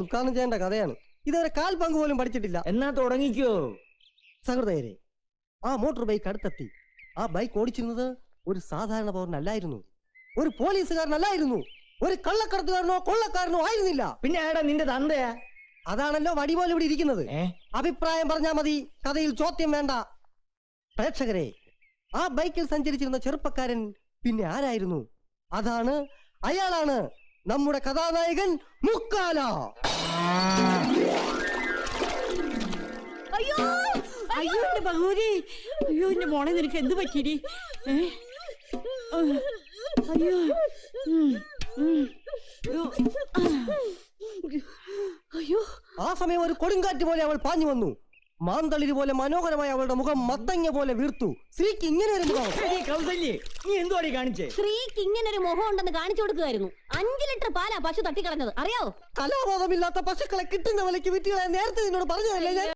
ഉദ്ഘാടനം ചെയ്യേണ്ട കഥയാണ്. ഇതുവരെ കാൽ പങ്ക് പോലും പഠിച്ചിട്ടില്ല. എന്നാ തുടങ്ങിക്കോ. സഹൃദയരെ, ആ മോട്ടോർ ബൈക്ക് അടുത്തെത്തി. ആ ബൈക്ക് ഓടിച്ചിരുന്നത് ഒരു സാധാരണ പൗരനല്ലായിരുന്നു, ഒരു പോലീസുകാരനല്ലായിരുന്നു, ഒരു കള്ളക്കടത്തുകാരനോ കൊള്ളക്കാരനോ ആയിരുന്നില്ല. പിന്നെ ആടാ നിന്റെ തന്തയാ? അതാണല്ലോ വടി പോലെ ഇവിടെ ഇരിക്കുന്നത്. അഭിപ്രായം പറഞ്ഞാ മതി, കഥയിൽ ചോദ്യം വേണ്ട. പ്രേക്ഷകരെ, ആ ബൈക്കിൽ സഞ്ചരിച്ചിരുന്ന ചെറുപ്പക്കാരൻ പിന്നെ ആരായിരുന്നു? അയാളാണ് നമ്മുടെ കഥാനായകൻ മുക്കാല. അയ്യോ അയ്യോ എന്റെ ഭഗവതി, അയ്യോ എന്റെ മോളെ, നിനക്ക് എന്ത് പറ്റിയിടി? അയ്യോ അയ്യോ. ആ സമയം ഒരു കൊടുങ്കാറ്റ് പോലെ അവൾ പാഞ്ഞു വന്നു. മാന്തളിര് പോലെ മനോഹരമായ അവളുടെ മുഖം മത്തങ്ങ പോലെ വീർത്തു. സ്ത്രീക്ക് ഇങ്ങനെ ഒരു മുഖം. നീ എന്തുവാടി കാണിച്ചേ? സ്ത്രീക്ക് ഇങ്ങനെ ഒരു മുഖം ഉണ്ടെന്ന് കാണിച്ചു കൊടുക്കുമായിരുന്നു. 5 ലിറ്റർ പാലാ പശു തട്ടിക്കളഞ്ഞത്, അറിയാവോ? കലാബോധമില്ലാത്ത പശുക്കളെ കിട്ടുന്ന വിലയ്ക്ക് വിറ്റുകളെ നേരത്തെ നിന്നോട് പറഞ്ഞതല്ലേ ഞാൻ?